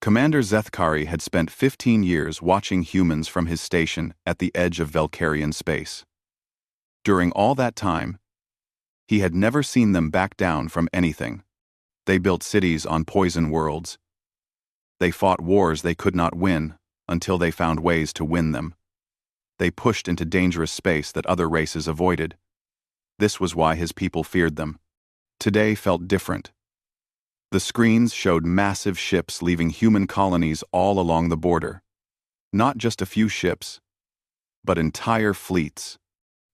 Commander Zethkari had spent 15 years watching humans from his station at the edge of Valkyrian space. During all that time, he had never seen them back down from anything. They built cities on poison worlds. They fought wars they could not win until they found ways to win them. They pushed into dangerous space that other races avoided. This was why his people feared them. Today felt different. The screens showed massive ships leaving human colonies all along the border. Not just a few ships, but entire fleets.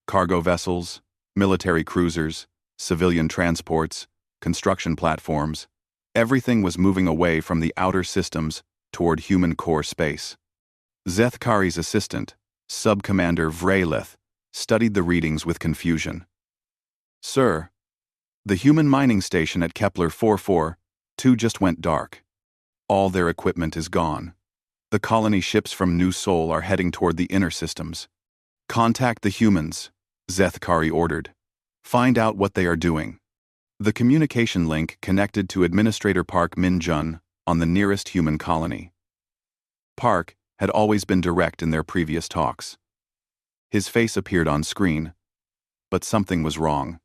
Cargo vessels, military cruisers, civilian transports, construction platforms. Everything was moving away from the outer systems toward human core space. Zethkari's assistant, Sub-Commander Vrelith, studied the readings with confusion. "Sir, the human mining station at Kepler 442 just went dark. All their equipment is gone. The colony ships from New Sol are heading toward the inner systems. Contact the humans," Zethkari ordered. "Find out what they are doing." The communication link connected to Administrator Park Min-jun on the nearest human colony. Park had always been direct in their previous talks. His face appeared on screen, but something was wrong.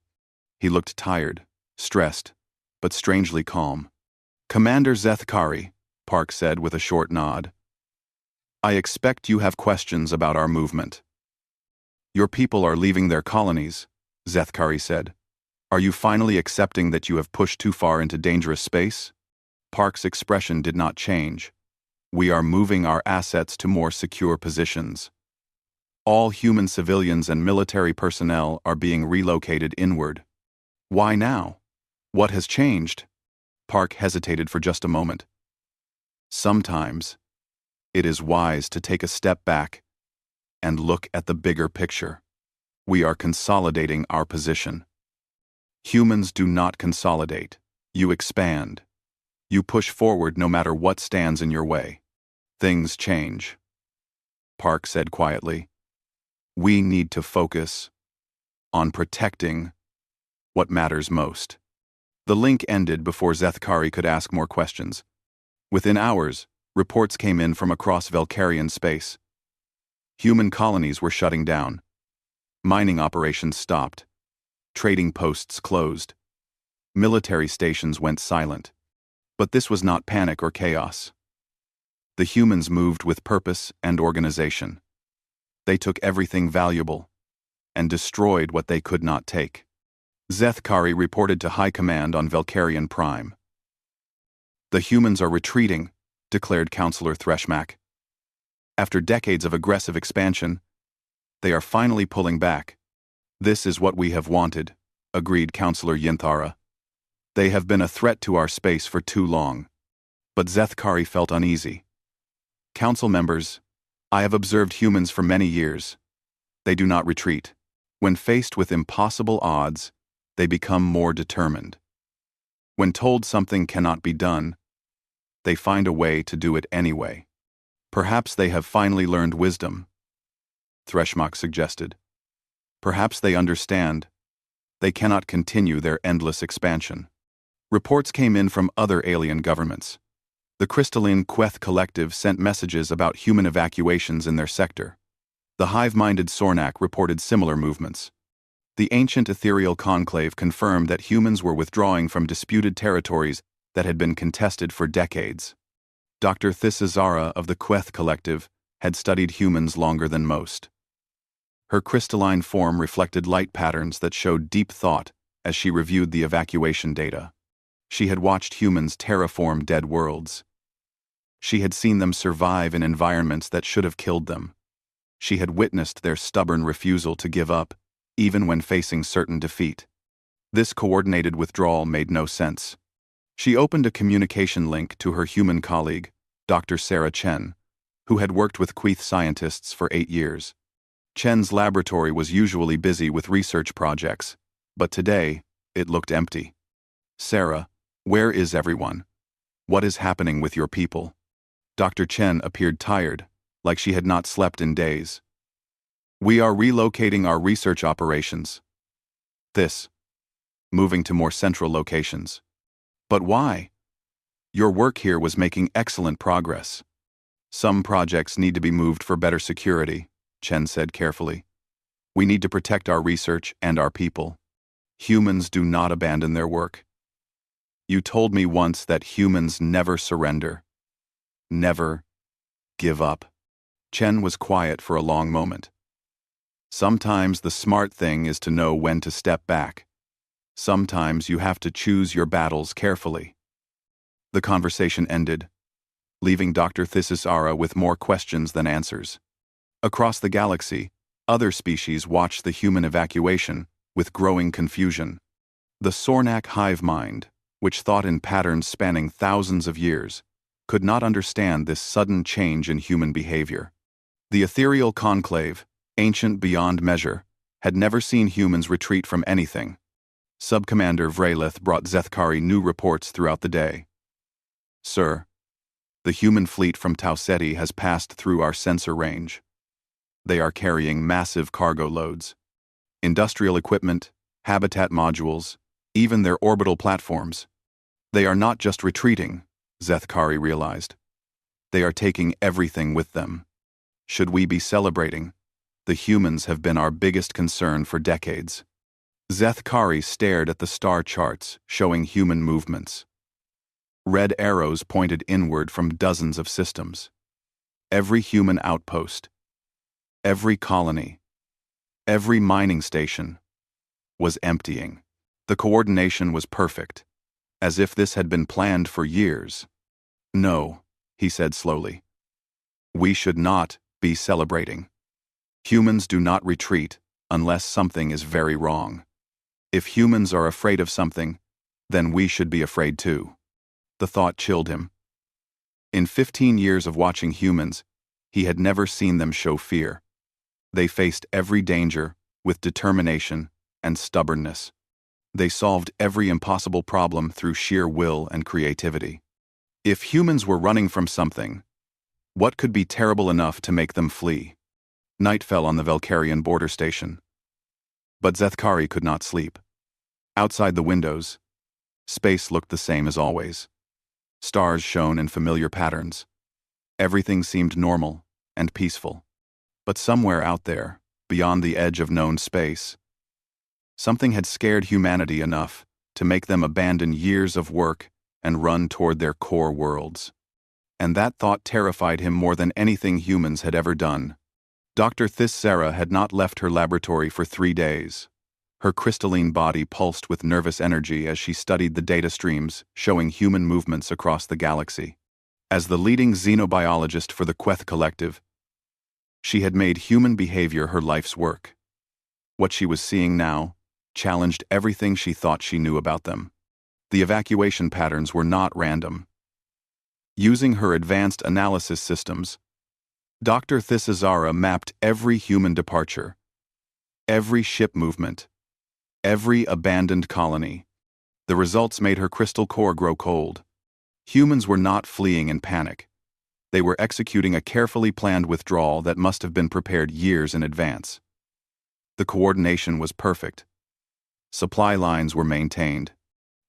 He looked tired, stressed, but strangely calm. "Commander Zethkari," Park said with a short nod. "I expect you have questions about our movement." "Your people are leaving their colonies," Zethkari said. "Are you finally accepting that you have pushed too far into dangerous space?" Park's expression did not change. "We are moving our assets to more secure positions. All human civilians and military personnel are being relocated inward." "Why now? What has changed?" Park hesitated for just a moment. "Sometimes, it is wise to take a step back and look at the bigger picture. We are consolidating our position. Humans do not consolidate. You expand. You push forward no matter what stands in your way. Things change." Park said quietly. "We need to focus on protecting what matters most." The link ended before Zethkari could ask more questions. Within hours, reports came in from across Valkyrian space. Human colonies were shutting down. Mining operations stopped. Trading posts closed. Military stations went silent. But this was not panic or chaos. The humans moved with purpose and organization. They took everything valuable and destroyed what they could not take. Zethkari reported to High Command on Valkyrian Prime. "The humans are retreating," declared Counselor Threshmak. "After decades of aggressive expansion, they are finally pulling back." "This is what we have wanted," agreed Counselor Yinthara. "They have been a threat to our space for too long." But Zethkari felt uneasy. "Council members, I have observed humans for many years. They do not retreat. When faced with impossible odds, they become more determined. When told something cannot be done, they find a way to do it anyway. Perhaps they have finally learned wisdom," Threshmak suggested. "Perhaps they understand they cannot continue their endless expansion." Reports came in from other alien governments. The Crystalline Queth Collective sent messages about human evacuations in their sector. The hive-minded Sornak reported similar movements. The ancient ethereal conclave confirmed that humans were withdrawing from disputed territories that had been contested for decades. Dr. Thisazara of the Queth Collective had studied humans longer than most. Her crystalline form reflected light patterns that showed deep thought as she reviewed the evacuation data. She had watched humans terraform dead worlds. She had seen them survive in environments that should have killed them. She had witnessed their stubborn refusal to give up, even when facing certain defeat. This coordinated withdrawal made no sense. She opened a communication link to her human colleague, Dr. Sarah Chen, who had worked with Queth scientists for 8 years. Chen's laboratory was usually busy with research projects, but today, it looked empty. "Sarah, where is everyone? What is happening with your people?" Dr. Chen appeared tired, like she had not slept in days. "We are relocating our research operations. Moving to more central locations." "But why?" Your work here was making excellent progress. Some projects need to be moved for better security, Chen said carefully. We need to protect our research and our people. Humans do not abandon their work. You told me once that humans never surrender. Never give up. Chen was quiet for a long moment. Sometimes the smart thing is to know when to step back. Sometimes you have to choose your battles carefully. The conversation ended, leaving Dr. Thisisara with more questions than answers. Across the galaxy, other species watched the human evacuation with growing confusion. The Sornak hive mind, which thought in patterns spanning thousands of years, could not understand this sudden change in human behavior. The ethereal conclave, ancient beyond measure, had never seen humans retreat from anything. Subcommander Vrelith brought Zethkari new reports throughout the day. Sir, the human fleet from Tau Ceti has passed through our sensor range. They are carrying massive cargo loads. Industrial equipment, habitat modules, even their orbital platforms. They are not just retreating, Zethkari realized. They are taking everything with them. Should we be celebrating? The humans have been our biggest concern for decades. Zethkari stared at the star charts showing human movements. Red arrows pointed inward from dozens of systems. Every human outpost, every colony, every mining station was emptying. The coordination was perfect, as if this had been planned for years. No, he said slowly. We should not be celebrating. Humans do not retreat unless something is very wrong. If humans are afraid of something, then we should be afraid too. The thought chilled him. In 15 years of watching humans, he had never seen them show fear. They faced every danger with determination and stubbornness. They solved every impossible problem through sheer will and creativity. If humans were running from something, what could be terrible enough to make them flee? Night fell on the Velkarian border station. But Zethkari could not sleep. Outside the windows, space looked the same as always. Stars shone in familiar patterns. Everything seemed normal and peaceful. But somewhere out there, beyond the edge of known space, something had scared humanity enough to make them abandon years of work and run toward their core worlds. And that thought terrified him more than anything humans had ever done. Dr. Thisisara had not left her laboratory for 3 days. Her crystalline body pulsed with nervous energy as she studied the data streams showing human movements across the galaxy. As the leading xenobiologist for the Queth Collective, she had made human behavior her life's work. What she was seeing now challenged everything she thought she knew about them. The evacuation patterns were not random. Using her advanced analysis systems, Dr. Thisisara mapped every human departure, every ship movement, every abandoned colony. The results made her crystal core grow cold. Humans were not fleeing in panic. They were executing a carefully planned withdrawal that must have been prepared years in advance. The coordination was perfect. Supply lines were maintained.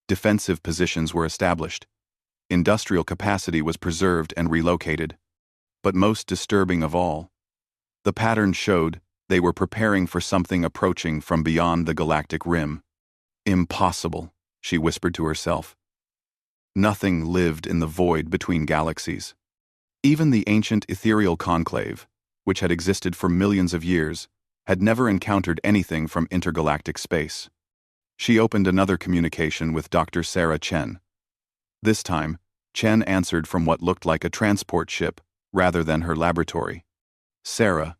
Defensive positions were established. Industrial capacity was preserved and relocated. But most disturbing of all, the pattern showed they were preparing for something approaching from beyond the galactic rim. Impossible, she whispered to herself. Nothing lived in the void between galaxies. Even the ancient ethereal conclave, which had existed for millions of years, had never encountered anything from intergalactic space. She opened another communication with Dr. Sarah Chen. This time, Chen answered from what looked like a transport ship rather than her laboratory. Sarah,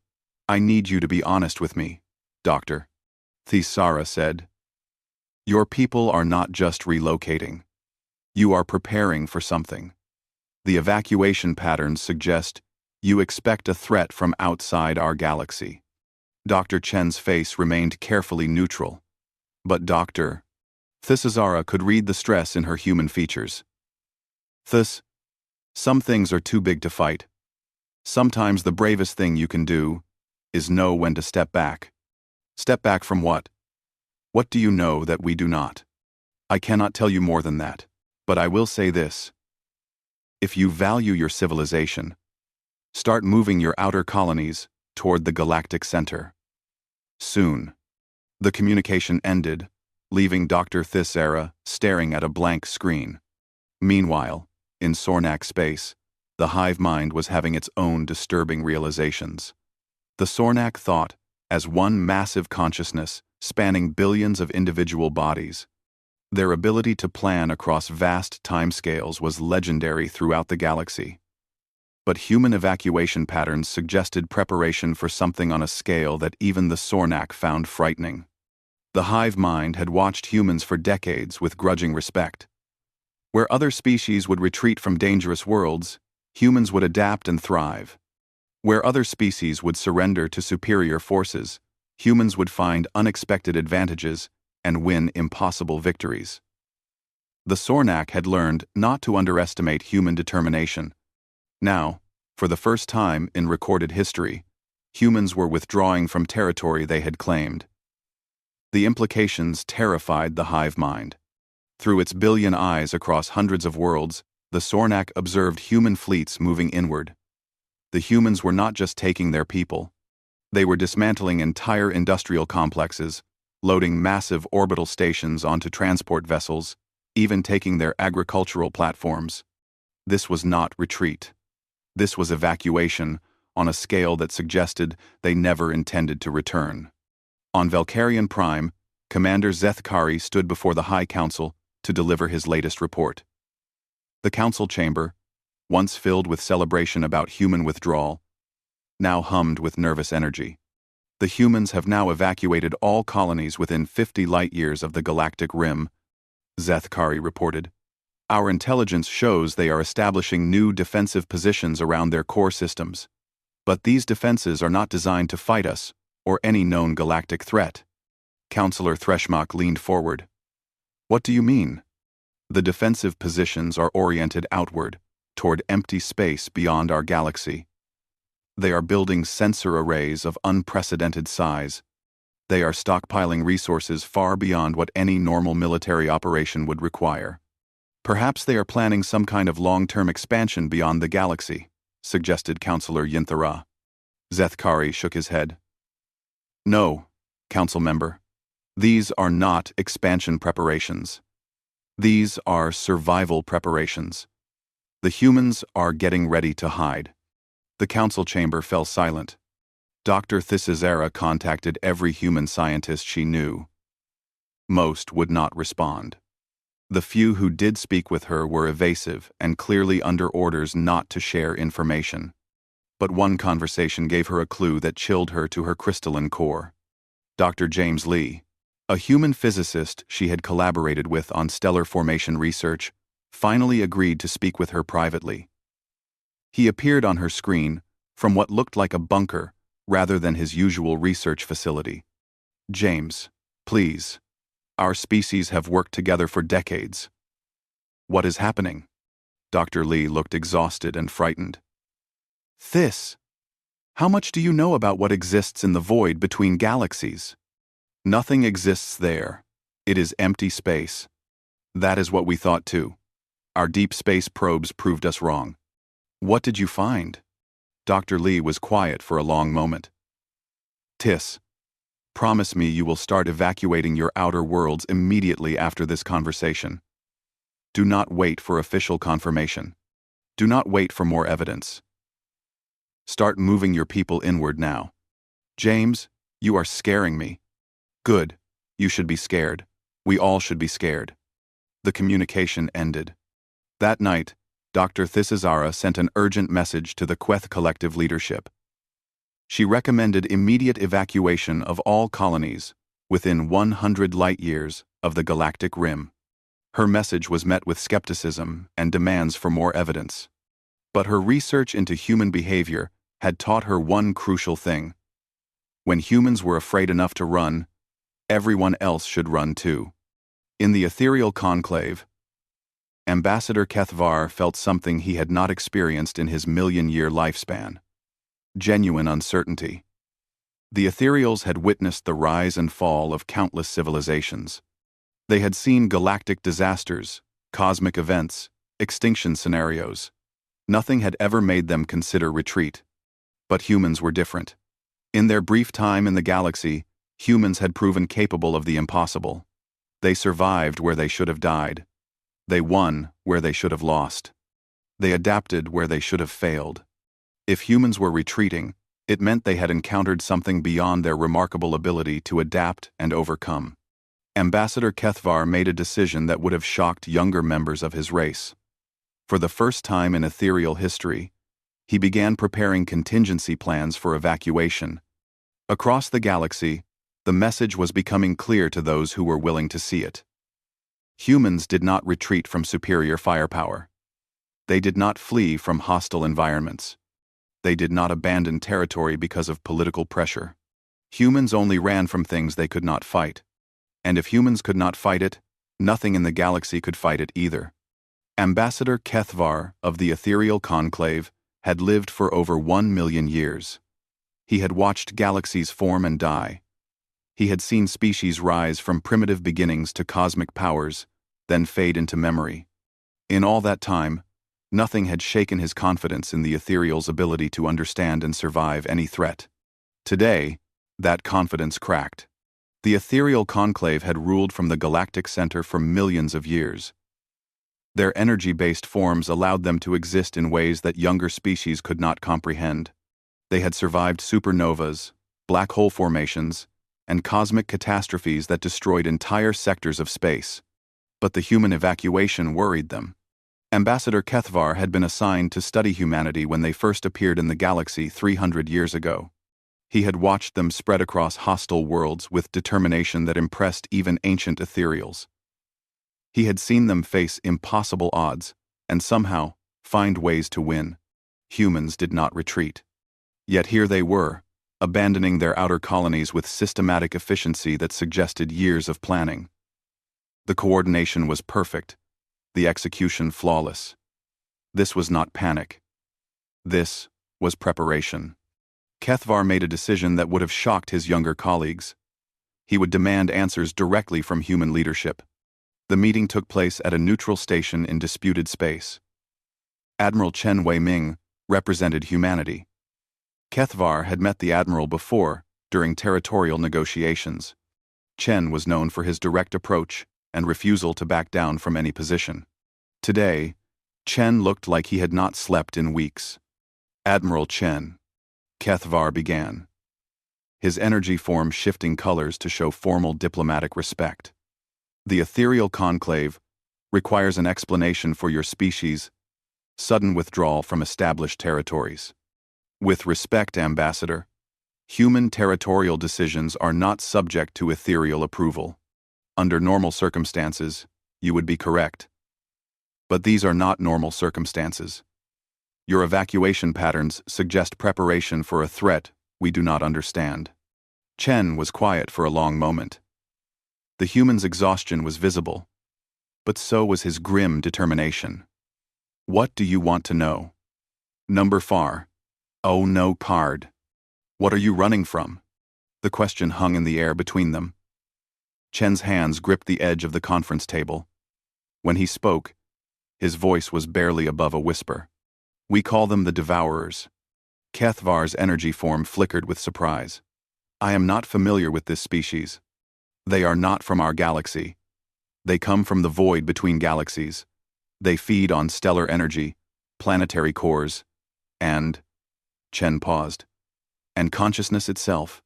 I need you to be honest with me, Dr. Thisisara said. Your people are not just relocating. You are preparing for something. The evacuation patterns suggest you expect a threat from outside our galaxy. Dr. Chen's face remained carefully neutral, but Dr. Thisisara could read the stress in her human features. Some things are too big to fight. Sometimes the bravest thing you can do is know when to step back. Step back from what? What do you know that we do not? I cannot tell you more than that, but I will say this. If you value your civilization, start moving your outer colonies toward the galactic center. Soon. The communication ended, leaving Dr. Thisera staring at a blank screen. Meanwhile, in Sornak space, the hive mind was having its own disturbing realizations. The Sornak thought as one massive consciousness spanning billions of individual bodies. Their ability to plan across vast timescales was legendary throughout the galaxy. But human evacuation patterns suggested preparation for something on a scale that even the Sornak found frightening. The hive mind had watched humans for decades with grudging respect. Where other species would retreat from dangerous worlds, humans would adapt and thrive. Where other species would surrender to superior forces, humans would find unexpected advantages and win impossible victories. The Sornak had learned not to underestimate human determination. Now, for the first time in recorded history, humans were withdrawing from territory they had claimed. The implications terrified the hive mind. Through its billion eyes across hundreds of worlds, the Sornak observed human fleets moving inward. The humans were not just taking their people. They were dismantling entire industrial complexes, loading massive orbital stations onto transport vessels, even taking their agricultural platforms. This was not retreat. This was evacuation on a scale that suggested they never intended to return. On Valkyrian Prime, Commander Zethkari stood before the High Council to deliver his latest report. The council chamber, once filled with celebration about human withdrawal, now hummed with nervous energy. The humans have now evacuated all colonies within 50 light-years of the galactic rim, Zethkari reported. Our intelligence shows they are establishing new defensive positions around their core systems. But these defenses are not designed to fight us or any known galactic threat. Counselor Threshmach leaned forward. What do you mean? The defensive positions are oriented outward, toward empty space beyond our galaxy. They are building sensor arrays of unprecedented size. They are stockpiling resources far beyond what any normal military operation would require. Perhaps they are planning some kind of long-term expansion beyond the galaxy, suggested Counselor Yinthara. Zethkari shook his head. No, Council member. These are not expansion preparations. These are survival preparations. The humans are getting ready to hide. The council chamber fell silent. Dr. Thisera contacted every human scientist she knew. Most would not respond. The few who did speak with her were evasive and clearly under orders not to share information. But one conversation gave her a clue that chilled her to her crystalline core. Dr. James Lee, a human physicist she had collaborated with on stellar formation research, finally agreed to speak with her privately. He appeared on her screen from what looked like a bunker rather than his usual research facility. James, please. Our species have worked together for decades. What is happening? Dr. Lee looked exhausted and frightened. This. How much do you know about what exists in the void between galaxies? Nothing exists there. It is empty space. That is what we thought too. Our deep space probes proved us wrong. What did you find? Dr. Lee was quiet for a long moment. Tis. Promise me you will start evacuating your outer worlds immediately after this conversation. Do not wait for official confirmation. Do not wait for more evidence. Start moving your people inward now. James, you are scaring me. Good. You should be scared. We all should be scared. The communication ended. That night, Dr. Thisera sent an urgent message to the Queth collective leadership. She recommended immediate evacuation of all colonies within 100 light-years of the galactic rim. Her message was met with skepticism and demands for more evidence. But her research into human behavior had taught her one crucial thing. When humans were afraid enough to run, everyone else should run too. In the ethereal conclave, Ambassador Kethvar felt something he had not experienced in his million-year lifespan. Genuine uncertainty. The ethereals had witnessed the rise and fall of countless civilizations. They had seen galactic disasters, cosmic events, extinction scenarios. Nothing had ever made them consider retreat. But humans were different. In their brief time in the galaxy, humans had proven capable of the impossible. They survived where they should have died. They won where they should have lost. They adapted where they should have failed. If humans were retreating, it meant they had encountered something beyond their remarkable ability to adapt and overcome. Ambassador Kethvar made a decision that would have shocked younger members of his race. For the first time in ethereal history, he began preparing contingency plans for evacuation. Across the galaxy, the message was becoming clear to those who were willing to see it. Humans did not retreat from superior firepower. They did not flee from hostile environments. They did not abandon territory because of political pressure. Humans only ran from things they could not fight. And if humans could not fight it, nothing in the galaxy could fight it either. Ambassador Kethvar of the Ethereal Conclave had lived for over 1 million years. He had watched galaxies form and die. He had seen species rise from primitive beginnings to cosmic powers, then fade into memory. In all that time, nothing had shaken his confidence in the ethereal's ability to understand and survive any threat. Today, that confidence cracked. The Ethereal Conclave had ruled from the galactic center for millions of years. Their energy-based forms allowed them to exist in ways that younger species could not comprehend. They had survived supernovas, black hole formations, and cosmic catastrophes that destroyed entire sectors of space. But the human evacuation worried them. Ambassador Kethvar had been assigned to study humanity when they first appeared in the galaxy 300 years ago. He had watched them spread across hostile worlds with determination that impressed even ancient ethereals. He had seen them face impossible odds, and somehow find ways to win. Humans did not retreat. Yet here they were, abandoning their outer colonies with systematic efficiency that suggested years of planning. The coordination was perfect, the execution flawless. This was not panic. This was preparation. Kethvar made a decision that would have shocked his younger colleagues. He would demand answers directly from human leadership. The meeting took place at a neutral station in disputed space. Admiral Chen Wei-Ming represented humanity. Kethvar had met the admiral before, during territorial negotiations. Chen was known for his direct approach and refusal to back down from any position. Today, Chen looked like he had not slept in weeks. Admiral Chen. Kethvar began. His energy formed shifting colors to show formal diplomatic respect. The ethereal conclave requires an explanation for your species' sudden withdrawal from established territories. With respect, Ambassador, human territorial decisions are not subject to ethereal approval. Under normal circumstances, you would be correct. But these are not normal circumstances. Your evacuation patterns suggest preparation for a threat we do not understand. Chen was quiet for a long moment. The human's exhaustion was visible, but so was his grim determination. What do you want to know? Number far. Oh no, card. What are you running from? The question hung in the air between them. Chen's hands gripped the edge of the conference table. When he spoke, his voice was barely above a whisper. We call them the Devourers. Kethvar's energy form flickered with surprise. I am not familiar with this species. They are not from our galaxy. They come from the void between galaxies. They feed on stellar energy, planetary cores, and... Chen paused. And consciousness itself.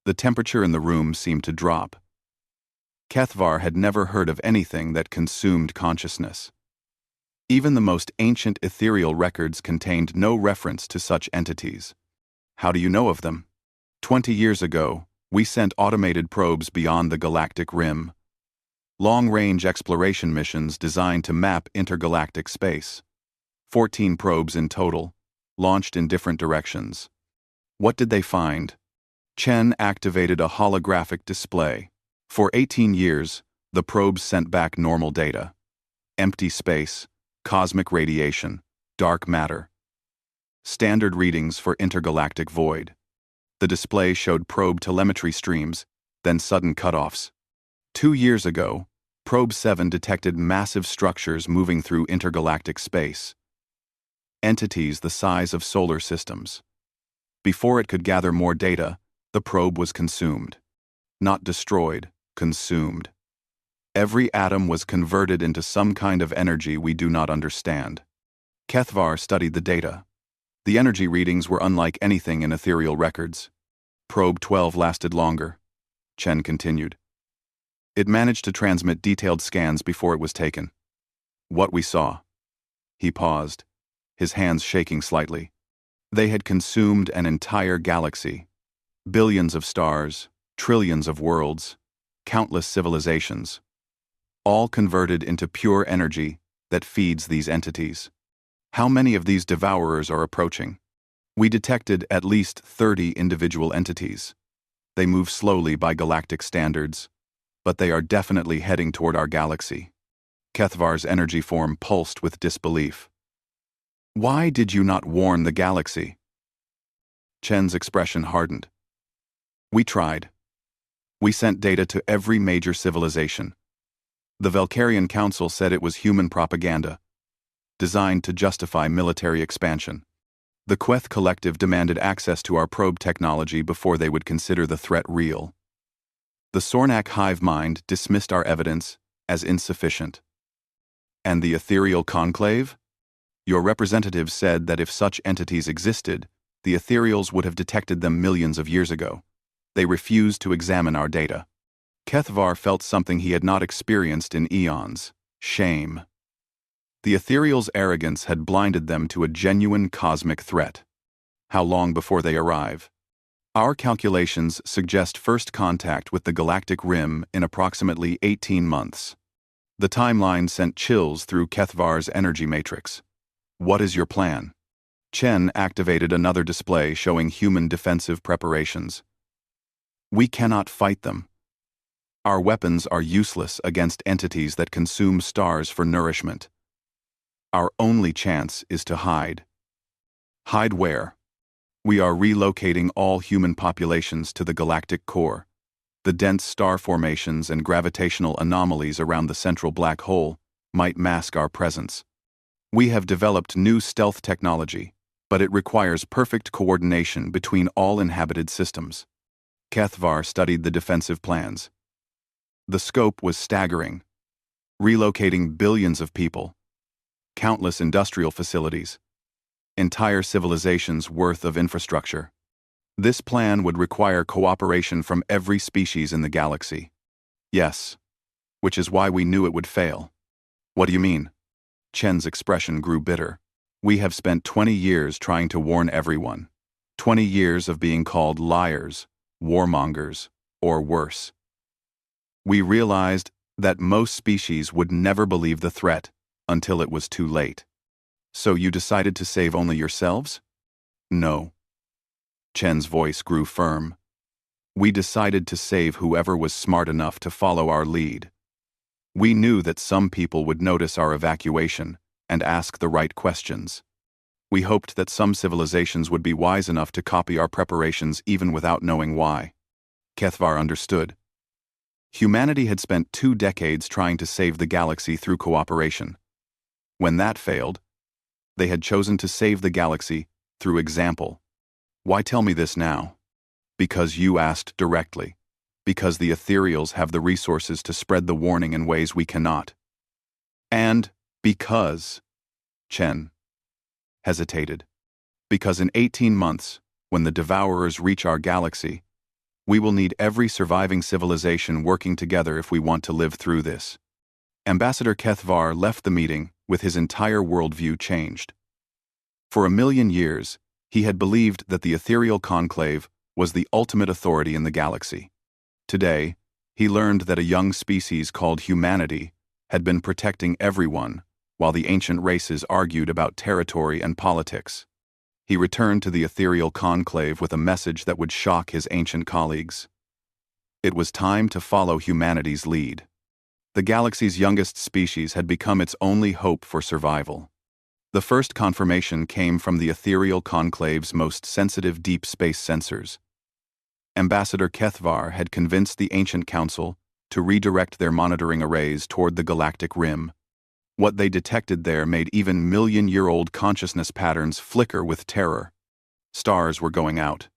The temperature in the room seemed to drop. Kethvar had never heard of anything that consumed consciousness. Even the most ancient ethereal records contained no reference to such entities. How do you know of them? 20 years ago, we sent automated probes beyond the galactic rim. Long-range exploration missions designed to map intergalactic space. 14 probes in total, launched in different directions. What did they find? Chen activated a holographic display. For 18 years, the probes sent back normal data. Empty space, cosmic radiation, dark matter. Standard readings for intergalactic void. The display showed probe telemetry streams, then sudden cutoffs. 2 years ago, Probe 7 detected massive structures moving through intergalactic space. entities the size of solar systems. Before it could gather more data, the probe was consumed. Not destroyed, consumed. Every atom was converted into some kind of energy we do not understand. Kethvar studied the data. The energy readings were unlike anything in ethereal records. Probe 12 lasted longer. Chen continued. It managed to transmit detailed scans before it was taken. What we saw. He paused, his hands shaking slightly. They had consumed an entire galaxy. Billions of stars, trillions of worlds, countless civilizations. All converted into pure energy that feeds these entities. How many of these devourers are approaching? We detected at least 30 individual entities. They move slowly by galactic standards, but they are definitely heading toward our galaxy. Kethvar's energy form pulsed with disbelief. Why did you not warn the galaxy? Chen's expression hardened. We tried. We sent data to every major civilization. The Valkyrian Council said it was human propaganda, designed to justify military expansion. The Queth Collective demanded access to our probe technology before they would consider the threat real. The Sornak hive mind dismissed our evidence as insufficient. And the ethereal conclave? Your representatives said that if such entities existed, the ethereals would have detected them millions of years ago. They refused to examine our data. Kethvar felt something he had not experienced in eons: shame. The ethereals' arrogance had blinded them to a genuine cosmic threat. How long before they arrive? Our calculations suggest first contact with the galactic rim in approximately 18 months. The timeline sent chills through Kethvar's energy matrix. What is your plan? Chen activated another display showing human defensive preparations. We cannot fight them. Our weapons are useless against entities that consume stars for nourishment. Our only chance is to hide. Hide where? We are relocating all human populations to the galactic core. The dense star formations and gravitational anomalies around the central black hole might mask our presence. We have developed new stealth technology, but it requires perfect coordination between all inhabited systems. Kethvar studied the defensive plans. The scope was staggering. Relocating billions of people, countless industrial facilities, entire civilizations worth of infrastructure. This plan would require cooperation from every species in the galaxy. Yes, which is why we knew it would fail. What do you mean? Chen's expression grew bitter. We have spent 20 years trying to warn everyone. 20 years of being called liars, warmongers, or worse. We realized that most species would never believe the threat until it was too late. So you decided to save only yourselves? No. Chen's voice grew firm. We decided to save whoever was smart enough to follow our lead. We knew that some people would notice our evacuation and ask the right questions. We hoped that some civilizations would be wise enough to copy our preparations even without knowing why. Kethvar understood. Humanity had spent 2 decades trying to save the galaxy through cooperation. When that failed, they had chosen to save the galaxy through example. Why tell me this now? Because you asked directly. Because the ethereals have the resources to spread the warning in ways we cannot. And because Chen hesitated. Because in 18 months, when the devourers reach our galaxy, we will need every surviving civilization working together if we want to live through this. Ambassador Kethvar left the meeting with his entire worldview changed. For 1,000,000 years, he had believed that the ethereal conclave was the ultimate authority in the galaxy. Today, he learned that a young species called humanity had been protecting everyone while the ancient races argued about territory and politics. He returned to the ethereal conclave with a message that would shock his ancient colleagues. It was time to follow humanity's lead. The galaxy's youngest species had become its only hope for survival. The first confirmation came from the ethereal conclave's most sensitive deep space sensors. Ambassador Kethvar had convinced the Ancient Council to redirect their monitoring arrays toward the galactic rim. What they detected there made even million-year-old consciousness patterns flicker with terror. Stars were going out,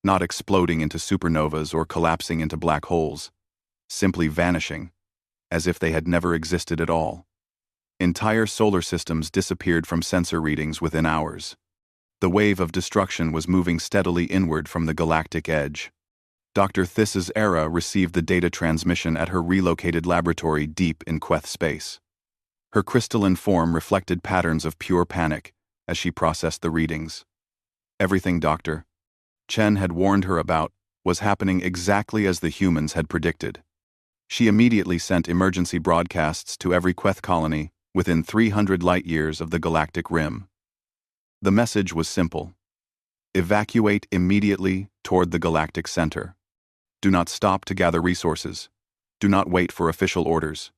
not exploding into supernovas or collapsing into black holes, simply vanishing, as if they had never existed at all. Entire solar systems disappeared from sensor readings within hours. The wave of destruction was moving steadily inward from the galactic edge. Dr. This's era received the data transmission at her relocated laboratory deep in Queth space. Her crystalline form reflected patterns of pure panic as she processed the readings. Everything Dr. Chen had warned her about was happening exactly as the humans had predicted. She immediately sent emergency broadcasts to every Queth colony within 300 light-years of the galactic rim. The message was simple. Evacuate immediately toward the galactic center. Do not stop to gather resources. Do not wait for official orders.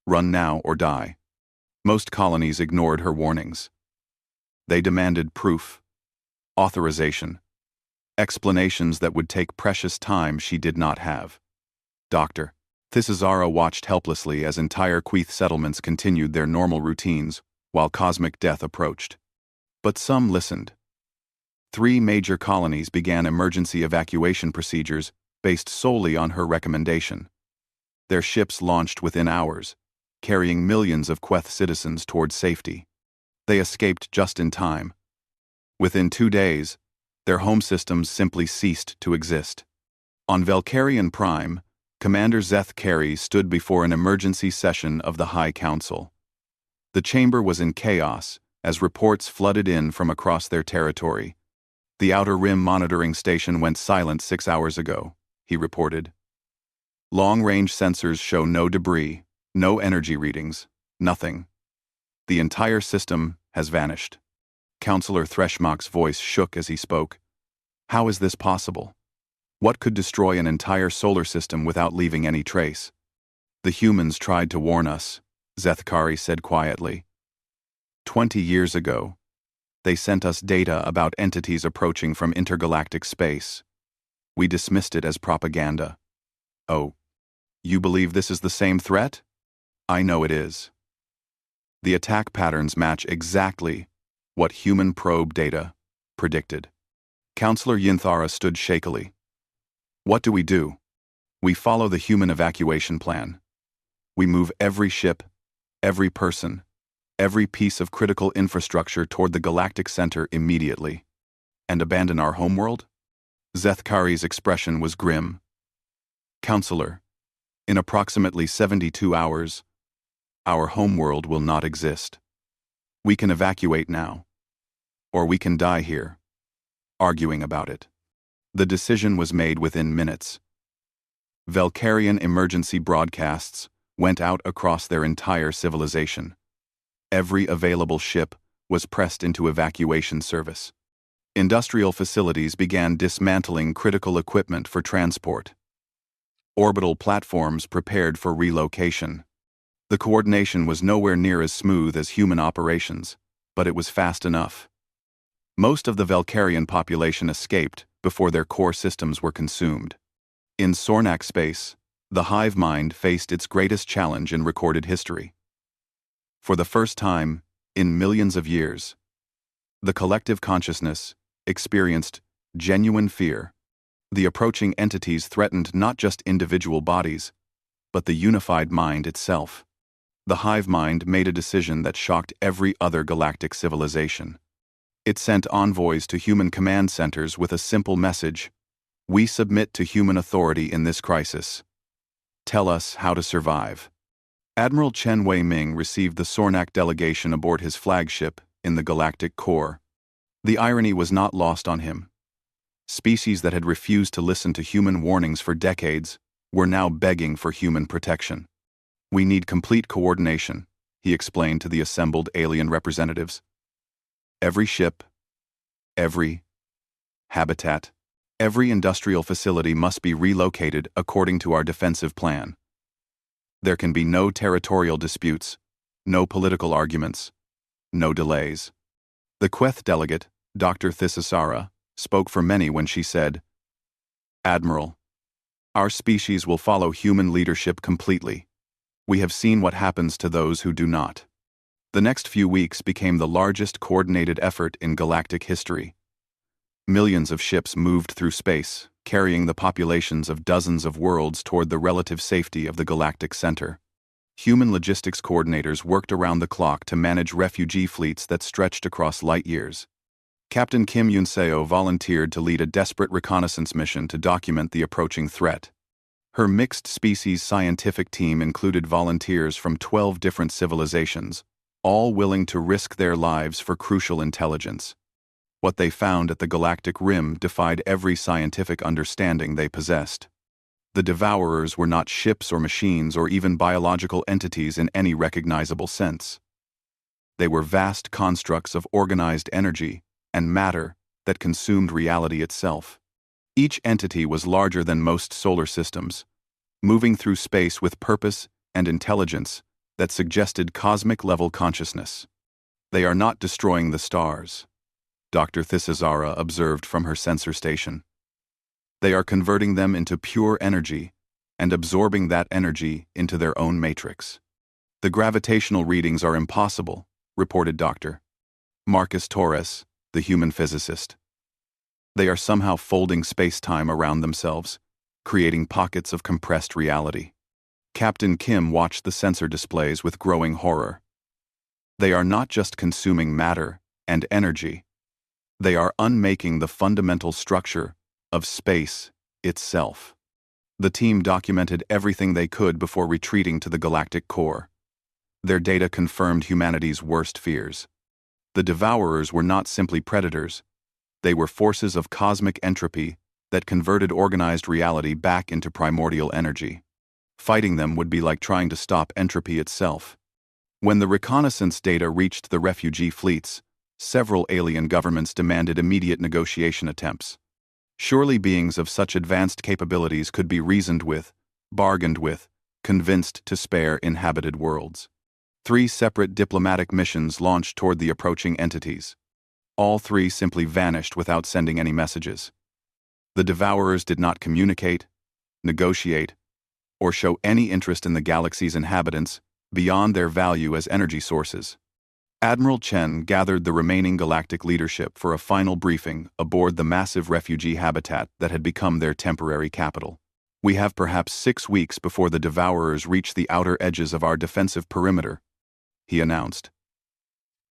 Run now or die. Most colonies ignored her warnings. They demanded proof, authorization, explanations that would take precious time she did not have. Dr. Thisazara watched helplessly as entire Queth settlements continued their normal routines while cosmic death approached. But some listened. 3 major colonies began emergency evacuation procedures based solely on her recommendation. Their ships launched within hours, carrying millions of Queth citizens toward safety. They escaped just in time. Within 2 days, their home systems simply ceased to exist. On Valkyrian Prime, Commander Zeth Carey stood before an emergency session of the High Council. The chamber was in chaos as reports flooded in from across their territory. The Outer Rim monitoring station went silent 6 hours ago, he reported. Long-range sensors show no debris, no energy readings, nothing. The entire system has vanished. Counselor Threshmock's voice shook as he spoke. How is this possible? What could destroy an entire solar system without leaving any trace? The humans tried to warn us, Zethkari said quietly. 20 years ago, they sent us data about entities approaching from intergalactic space. We dismissed it as propaganda. Oh, you believe this is the same threat? I know it is. The attack patterns match exactly what human probe data predicted. Counselor Yinthara stood shakily. What do? We follow the human evacuation plan. We move every ship, every person, every piece of critical infrastructure toward the galactic center immediately. And abandon our homeworld? Zethkari's expression was grim. Counselor, in approximately 72 hours, our homeworld will not exist. We can evacuate now. Or we can die here, arguing about it. The decision was made within minutes. Valkyrian emergency broadcasts went out across their entire civilization. Every available ship was pressed into evacuation service. Industrial facilities began dismantling critical equipment for transport. Orbital platforms prepared for relocation. The coordination was nowhere near as smooth as human operations, but it was fast enough. Most of the Valkyrian population escaped before their core systems were consumed. In Sornak space, the hive mind faced its greatest challenge in recorded history. For the first time, in millions of years, the collective consciousness experienced genuine fear. The approaching entities threatened not just individual bodies, but the unified mind itself. The hive mind made a decision that shocked every other galactic civilization. It sent envoys to human command centers with a simple message: we submit to human authority in this crisis. Tell us how to survive. Admiral Chen Wei-Ming received the Sornak delegation aboard his flagship in the galactic core. The irony was not lost on him. Species that had refused to listen to human warnings for decades were now begging for human protection. We need complete coordination, he explained to the assembled alien representatives. Every ship, every habitat, every industrial facility must be relocated according to our defensive plan. There can be no territorial disputes, no political arguments, no delays. The Queth delegate, Dr. Thisasara, spoke for many when she said, Admiral, our species will follow human leadership completely. We have seen what happens to those who do not. The next few weeks became the largest coordinated effort in galactic history. Millions of ships moved through space, carrying the populations of dozens of worlds toward the relative safety of the galactic center. Human logistics coordinators worked around the clock to manage refugee fleets that stretched across light years. Captain Kim Yoon-seo volunteered to lead a desperate reconnaissance mission to document the approaching threat. Her mixed-species scientific team included volunteers from 12 different civilizations, all willing to risk their lives for crucial intelligence. What they found at the galactic rim defied every scientific understanding they possessed. The Devourers were not ships or machines or even biological entities in any recognizable sense. They were vast constructs of organized energy and matter that consumed reality itself. Each entity was larger than most solar systems, moving through space with purpose and intelligence that suggested cosmic-level consciousness. They are not destroying the stars, Dr. Thisazara observed from her sensor station. They are converting them into pure energy and absorbing that energy into their own matrix. The gravitational readings are impossible, reported Dr. Marcus Torres, the human physicist. They are somehow folding space-time around themselves, creating pockets of compressed reality. Captain Kim watched the sensor displays with growing horror. They are not just consuming matter and energy. They are unmaking the fundamental structure of space itself. The team documented everything they could before retreating to the galactic core. Their data confirmed humanity's worst fears. The Devourers were not simply predators. They were forces of cosmic entropy that converted organized reality back into primordial energy. Fighting them would be like trying to stop entropy itself. When the reconnaissance data reached the refugee fleets, several alien governments demanded immediate negotiation attempts. Surely beings of such advanced capabilities could be reasoned with, bargained with, convinced to spare inhabited worlds. 3 separate diplomatic missions launched toward the approaching entities. All 3 simply vanished without sending any messages. The Devourers did not communicate, negotiate, or show any interest in the galaxy's inhabitants beyond their value as energy sources. Admiral Chen gathered the remaining galactic leadership for a final briefing aboard the massive refugee habitat that had become their temporary capital. We have perhaps 6 weeks before the Devourers reach the outer edges of our defensive perimeter, he announced.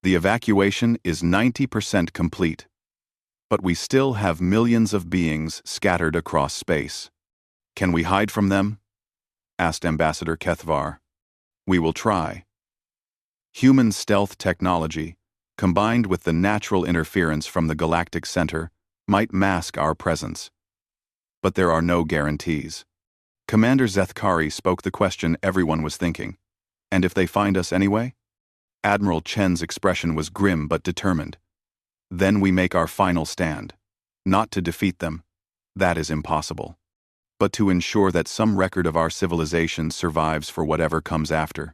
The evacuation is 90% complete, but we still have millions of beings scattered across space. Can we hide from them? Asked Ambassador Kethvar. We will try. Human stealth technology, combined with the natural interference from the galactic center, might mask our presence. But there are no guarantees. Commander Zethkari spoke the question everyone was thinking. And if they find us anyway? Admiral Chen's expression was grim but determined. Then we make our final stand. Not to defeat them. That is impossible. But to ensure that some record of our civilization survives for whatever comes after.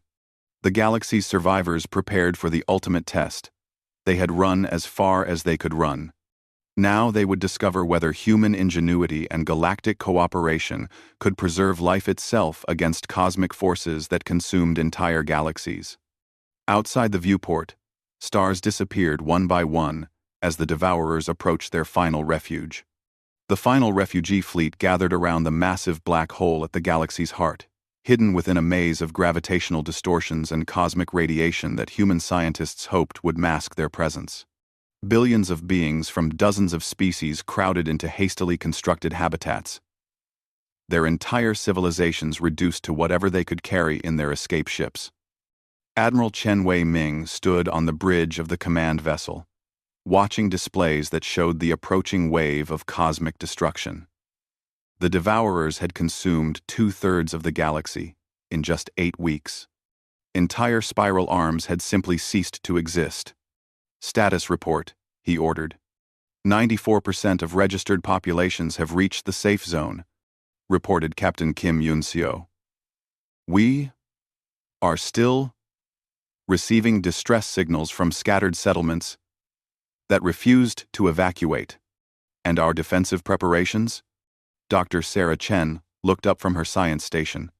The galaxy's survivors prepared for the ultimate test. They had run as far as they could run. Now they would discover whether human ingenuity and galactic cooperation could preserve life itself against cosmic forces that consumed entire galaxies. Outside the viewport, stars disappeared one by one as the Devourers approached their final refuge. The final refugee fleet gathered around the massive black hole at the galaxy's heart, hidden within a maze of gravitational distortions and cosmic radiation that human scientists hoped would mask their presence. Billions of beings from dozens of species crowded into hastily constructed habitats. Their entire civilizations reduced to whatever they could carry in their escape ships. Admiral Chen Wei-ming stood on the bridge of the command vessel, watching displays that showed the approaching wave of cosmic destruction. The Devourers had consumed 2/3 of the galaxy in just 8 weeks. Entire spiral arms had simply ceased to exist. Status report, he ordered. 94% of registered populations have reached the safe zone, reported Captain Kim Yoon-seo. We are still receiving distress signals from scattered settlements that refused to evacuate. And our defensive preparations? Dr. Sarah Chen looked up from her science station.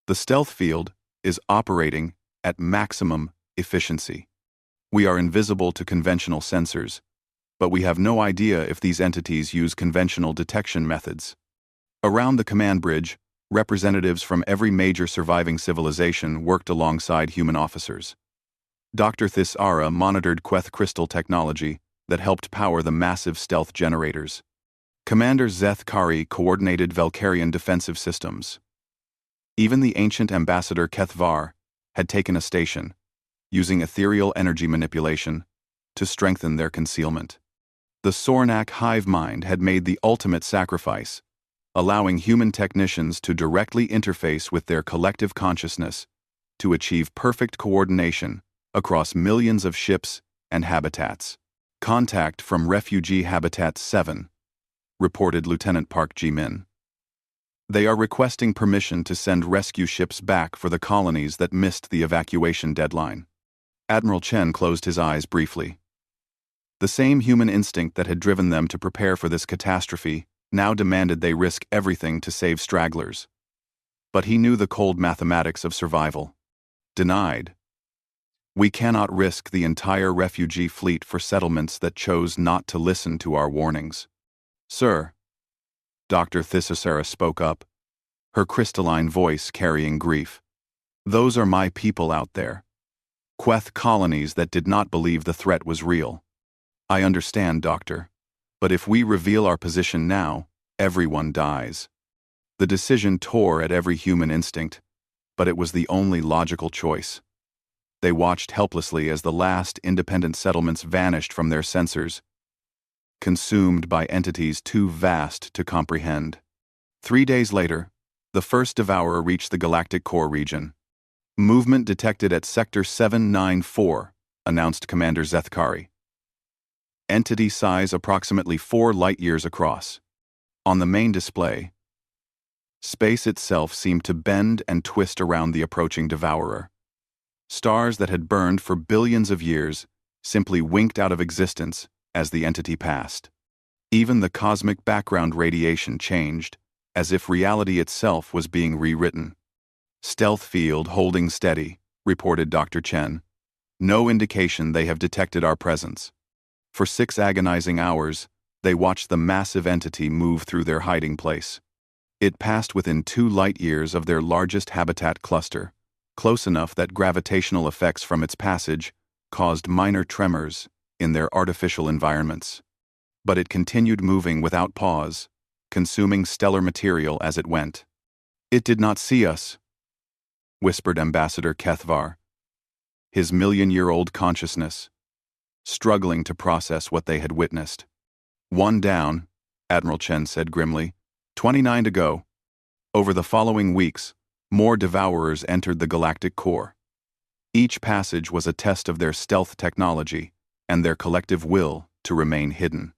The stealth field is operating at maximum efficiency. We are invisible to conventional sensors, but we have no idea if these entities use conventional detection methods. Around the command bridge, representatives from every major surviving civilization worked alongside human officers. Dr. Thisara monitored Queth crystal technology that helped power the massive stealth generators. Commander Zeth Kari coordinated Velkarian defensive systems. Even the ancient ambassador Kethvar had taken a station, using ethereal energy manipulation to strengthen their concealment. The Sornak hive mind had made the ultimate sacrifice, allowing human technicians to directly interface with their collective consciousness to achieve perfect coordination across millions of ships and habitats. Contact from Refugee Habitat 7, reported Lieutenant Park Ji-min. They are requesting permission to send rescue ships back for the colonies that missed the evacuation deadline. Admiral Chen closed his eyes briefly. The same human instinct that had driven them to prepare for this catastrophe now demanded they risk everything to save stragglers. But he knew the cold mathematics of survival. Denied. We cannot risk the entire refugee fleet for settlements that chose not to listen to our warnings. Sir, Dr. Thisara spoke up, her crystalline voice carrying grief. Those are my people out there. Queth colonies that did not believe the threat was real. I understand, Doctor, but if we reveal our position now, everyone dies. The decision tore at every human instinct, but it was the only logical choice. They watched helplessly as the last independent settlements vanished from their sensors, consumed by entities too vast to comprehend. 3 days later, the first devourer reached the galactic core region. Movement detected at Sector 794, announced Commander Zethkari. Entity size approximately 4 light-years across. On the main display, space itself seemed to bend and twist around the approaching devourer. Stars that had burned for billions of years simply winked out of existence as the entity passed. Even the cosmic background radiation changed, as if reality itself was being rewritten. Stealth field holding steady, reported Dr. Chen. No indication they have detected our presence. For 6 agonizing hours, they watched the massive entity move through their hiding place. It passed within 2 light-years of their largest habitat cluster, close enough that gravitational effects from its passage caused minor tremors in their artificial environments. But it continued moving without pause, consuming stellar material as it went. It did not see us, whispered Ambassador Kethvar, his million-year-old consciousness struggling to process what they had witnessed. 1 down, Admiral Chen said grimly. 29 to go. Over the following weeks, more devourers entered the galactic core. Each passage was a test of their stealth technology and their collective will to remain hidden.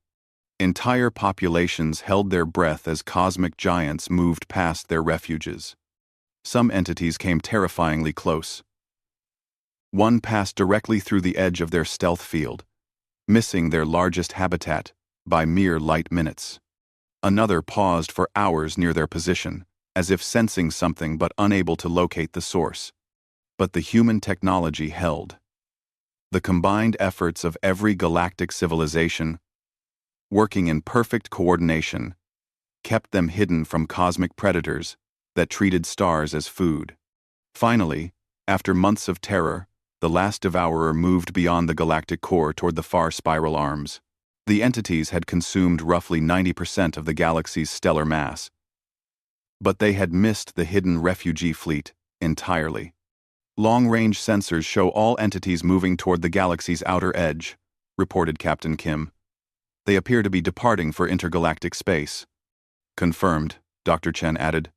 Entire populations held their breath as cosmic giants moved past their refuges. Some entities came terrifyingly close. One passed directly through the edge of their stealth field, missing their largest habitat by mere light minutes. Another paused for hours near their position, as if sensing something but unable to locate the source. But the human technology held. The combined efforts of every galactic civilization, working in perfect coordination, kept them hidden from cosmic predators that treated stars as food. Finally, after months of terror, the last devourer moved beyond the galactic core toward the far spiral arms. The entities had consumed roughly 90% of the galaxy's stellar mass. But they had missed the hidden refugee fleet entirely. Long-range sensors show all entities moving toward the galaxy's outer edge, reported Captain Kim. They appear to be departing for intergalactic space. Confirmed, Dr. Chen added.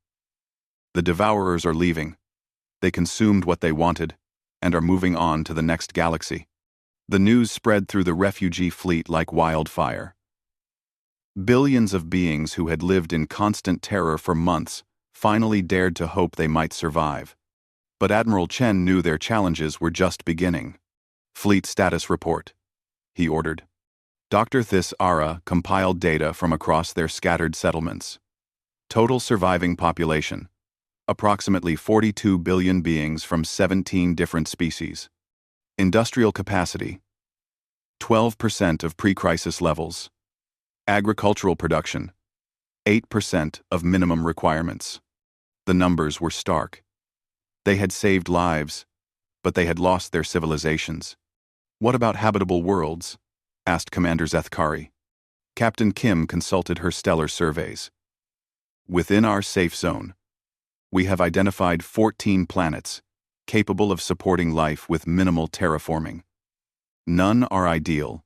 The devourers are leaving. They consumed what they wanted and are moving on to the next galaxy. The news spread through the refugee fleet like wildfire. Billions of beings who had lived in constant terror for months finally dared to hope they might survive. But Admiral Chen knew their challenges were just beginning. Fleet status report, he ordered. Dr. Thisara compiled data from across their scattered settlements. Total surviving population, approximately 42 billion beings from 17 different species. Industrial capacity, 12% of pre-crisis levels. Agricultural production, 8% of minimum requirements. The numbers were stark. They had saved lives, but they had lost their civilizations. What about habitable worlds? Asked Commander Zethkari. Captain Kim consulted her stellar surveys. Within our safe zone, we have identified 14 planets capable of supporting life with minimal terraforming. None are ideal,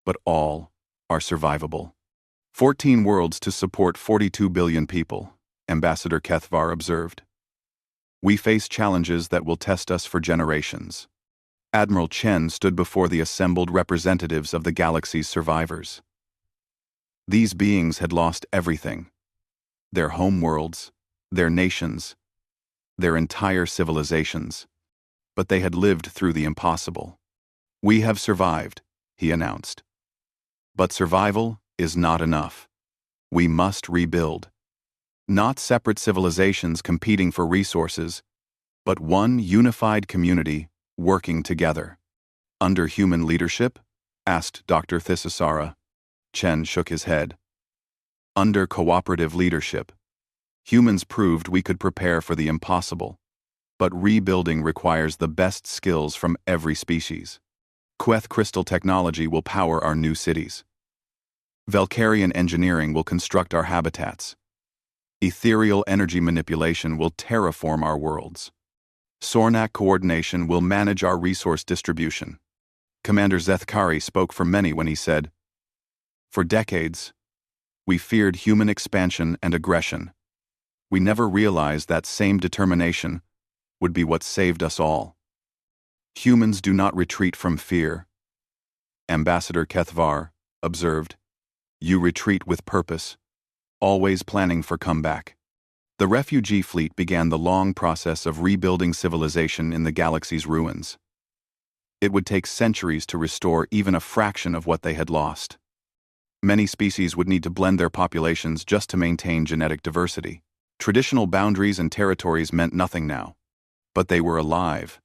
but all are survivable. 14 worlds to support 42 billion people, Ambassador Kethvar observed. We face challenges that will test us for generations. Admiral Chen stood before the assembled representatives of the galaxy's survivors. These beings had lost everything: their homeworlds, their nations, their entire civilizations. But they had lived through the impossible. We have survived, he announced. But survival is not enough. We must rebuild. Not separate civilizations competing for resources, but one unified community working together. Under human leadership? Asked Dr. Thisasara. Chen shook his head. Under cooperative leadership. Humans proved we could prepare for the impossible, but rebuilding requires the best skills from every species. Queth crystal technology will power our new cities. Valkyrian engineering will construct our habitats. Ethereal energy manipulation will terraform our worlds. Sornak coordination will manage our resource distribution. Commander Zethkari spoke for many when he said, "For decades, we feared human expansion and aggression. We never realized that same determination would be what saved us all. Humans do not retreat from fear." Ambassador Kethvar observed, "You retreat with purpose, always planning for comeback." The refugee fleet began the long process of rebuilding civilization in the galaxy's ruins. It would take centuries to restore even a fraction of what they had lost. Many species would need to blend their populations just to maintain genetic diversity. Traditional boundaries and territories meant nothing now. But they were alive.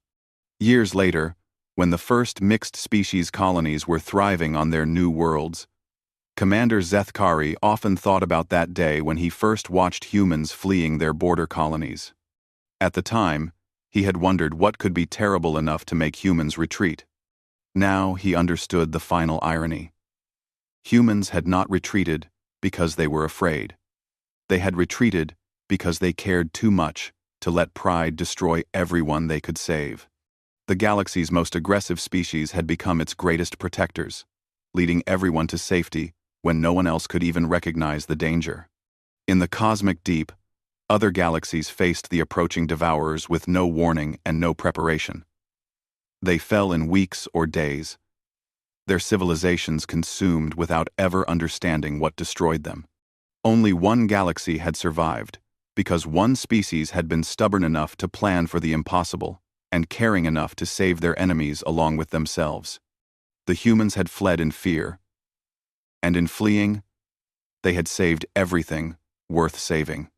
Years later, when the first mixed species colonies were thriving on their new worlds, Commander Zethkari often thought about that day when he first watched humans fleeing their border colonies. At the time, he had wondered what could be terrible enough to make humans retreat. Now he understood the final irony. Humans had not retreated because they were afraid. They had retreated because they cared too much to let pride destroy everyone they could save. The galaxy's most aggressive species had become its greatest protectors, leading everyone to safety when no one else could even recognize the danger. In the cosmic deep, other galaxies faced the approaching devourers with no warning and no preparation. They fell in weeks or days, their civilizations consumed without ever understanding what destroyed them. Only one galaxy had survived, because one species had been stubborn enough to plan for the impossible and caring enough to save their enemies along with themselves. The humans had fled in fear, and in fleeing, they had saved everything worth saving.